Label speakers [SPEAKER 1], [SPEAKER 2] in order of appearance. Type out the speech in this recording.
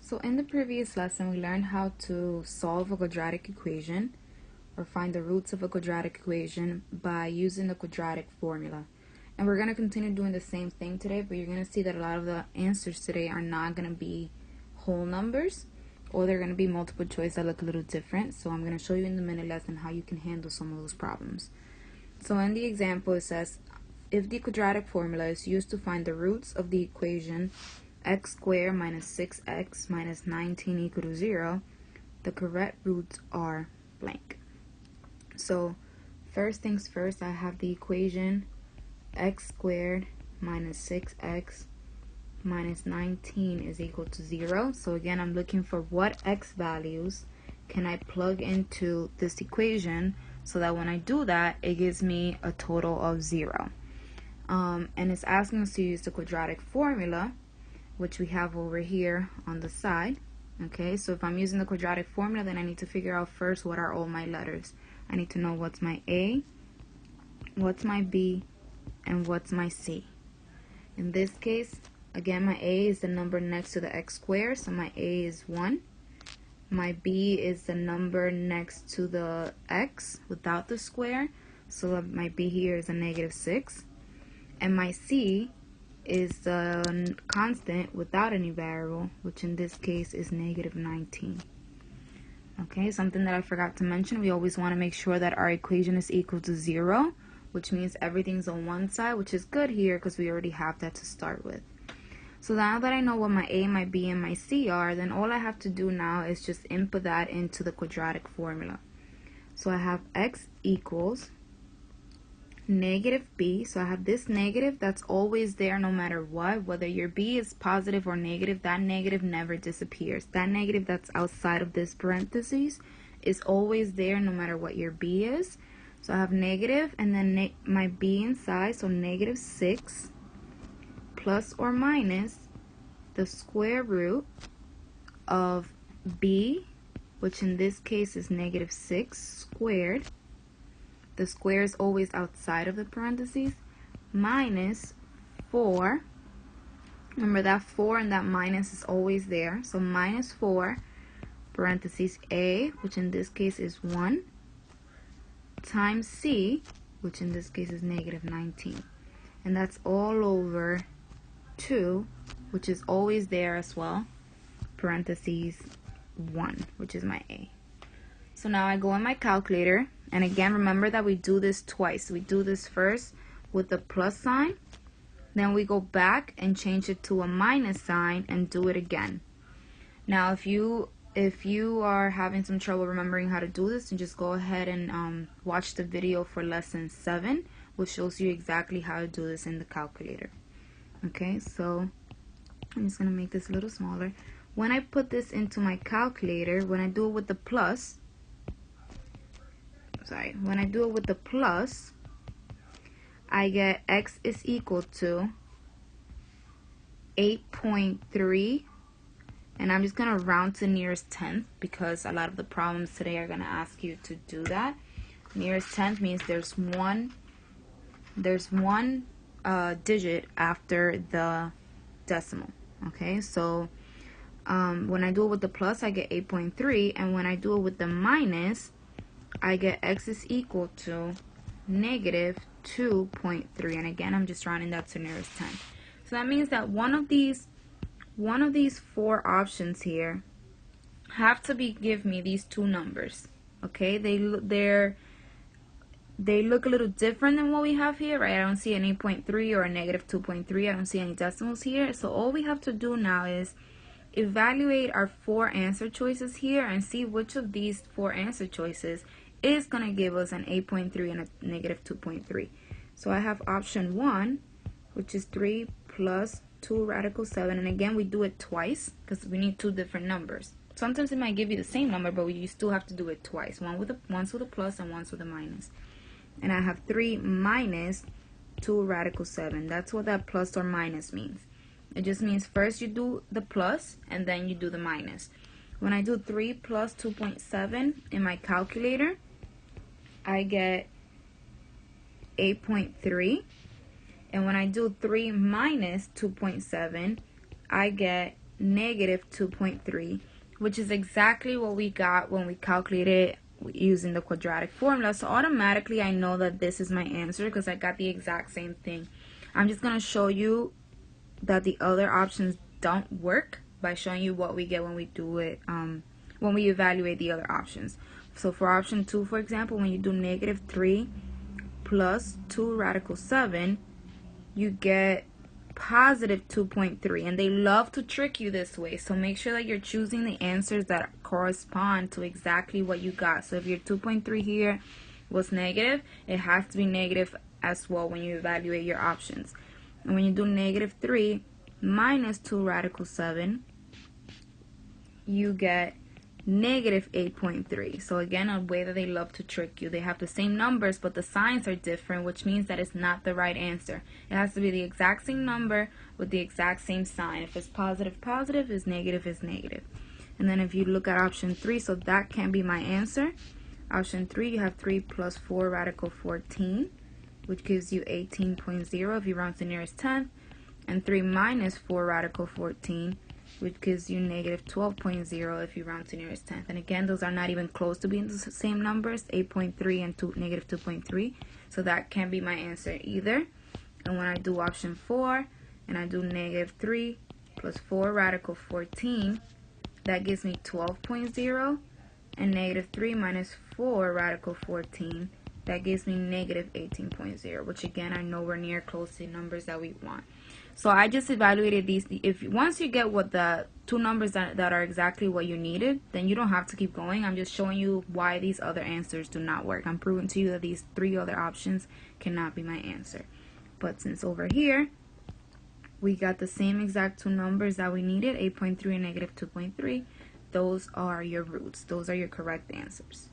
[SPEAKER 1] So in the previous lesson, we learned how to solve a quadratic equation or find the roots of a quadratic equation by using the quadratic formula. And we're going to continue doing the same thing today, but you're going to see that a lot of the answers today are not going to be whole numbers, or they're going to be multiple choice that look a little different. So I'm going to show you in the minute lesson how you can handle some of those problems. So in the example, it says, if the quadratic formula is used to find the roots of the equation x squared minus 6x minus 19 equal to 0, the correct roots are blank. So first things first, I have the equation x squared minus 6x minus 19 is equal to 0. So again, I'm looking for what x values can I plug into this equation so that when I do that, it gives me a total of 0. And it's asking us to use the quadratic formula, which we have over here on the side. Okay, so if I'm using the quadratic formula, then I need to figure out first what are all my letters. I need to know what's my A, what's my B, and what's my C. In this case, again, my A is the number next to the x squared, so my A is 1. My B is the number next to the x without the square, so my B here is a negative 6. And my C is the constant without any variable, which in this case is negative 19. Okay, something that I forgot to mention, we always want to make sure that our equation is equal to 0, which means everything's on one side, which is good here because we already have that to start with. So now that I know what my A, my B, and my C are, then all I have to do now is just input that into the quadratic formula. So I have x equals negative b, so I have this negative that's always there no matter what. Whether your b is positive or negative, that negative never disappears. That negative that's outside of this parentheses is always there no matter what your b is. So I have negative and then my b inside, so negative 6 plus or minus the square root of b, which in this case is negative 6 squared. The square is always outside of the parentheses, minus 4. Remember that 4 and that minus is always there. So minus 4, parentheses A, which in this case is 1, times C, which in this case is negative 19. And that's all over 2, which is always there as well, parentheses 1, which is my A. So now I go in my calculator, and again, remember that we do this twice. We do this first with the plus sign, then we go back and change it to a minus sign and do it again. Now, if you are having some trouble remembering how to do this, then just go ahead and watch the video for lesson 7, which shows you exactly how to do this in the calculator. Okay, so I'm just going to make this a little smaller. When I put this into my calculator, when I do it with the plus, when I do it with the plus, I get x is equal to 8.3, and I'm just going to round to nearest tenth because a lot of the problems today are going to ask you to do that. Nearest tenth means there's one digit after the decimal. Okay, so when I do it with the plus, I get 8.3, and when I do it with the minus, I get x is equal to negative 2.3, and again, I'm just rounding that to nearest 10. So that means that one of these 4 options here have to give me these two numbers. Okay, they look a little different than what we have here, right? I don't see an 8.3 or a negative 2.3. I don't see any decimals here. So all we have to do now is evaluate our 4 answer choices here and see which of these 4 answer choices is going to give us an 8.3 and a negative 2.3. So I have option 1, which is 3 plus 2 radical 7. And again, we do it twice because we need 2 different numbers. Sometimes it might give you the same number, but you still have to do it twice. Once with a plus and once with a minus. And I have 3 minus 2 radical 7. That's what that plus or minus means. It just means first you do the plus and then you do the minus. When I do 3 plus 2.7 in my calculator, I get 8.3. And when I do 3 minus 2.7, I get negative 2.3, which is exactly what we got when we calculated using the quadratic formula. So automatically I know that this is my answer because I got the exact same thing. I'm just going to show you that the other options don't work by showing you what we get when we do it, when we evaluate the other options. So for option 2, for example, when you do negative 3 plus 2 radical 7, you get positive 2.3, and they love to trick you this way. So make sure that you're choosing the answers that correspond to exactly what you got. So if your 2.3 here was negative, it has to be negative as well when you evaluate your options. And when you do negative 3 minus 2 radical 7, you get negative 8.3. So again, a way that they love to trick you. They have the same numbers, but the signs are different, which means that it's not the right answer. It has to be the exact same number with the exact same sign. If it's positive, positive. If negative, is negative. And then if you look at option 3, so that can be my answer. Option 3, you have 3 plus 4 radical 14, which gives you 18.0 if you round to the nearest tenth, and 3 minus 4 radical 14, which gives you negative 12.0 if you round to nearest tenth. And again, those are not even close to being the same numbers, 8.3 and negative 2.3. So that can't be my answer either. And when I do option 4 and I do negative 3 plus 4 radical 14, that gives me 12.0. And negative 3 minus 4 radical 14, that gives me negative 18.0, which again are nowhere near close to the numbers that we want. So I just evaluated these. Once you get what the two numbers that are exactly what you needed, then you don't have to keep going. I'm just showing you why these other answers do not work. I'm proving to you that these 3 other options cannot be my answer. But since over here we got the same exact 2 numbers that we needed, 8.3 and negative 2.3, those are your roots. Those are your correct answers.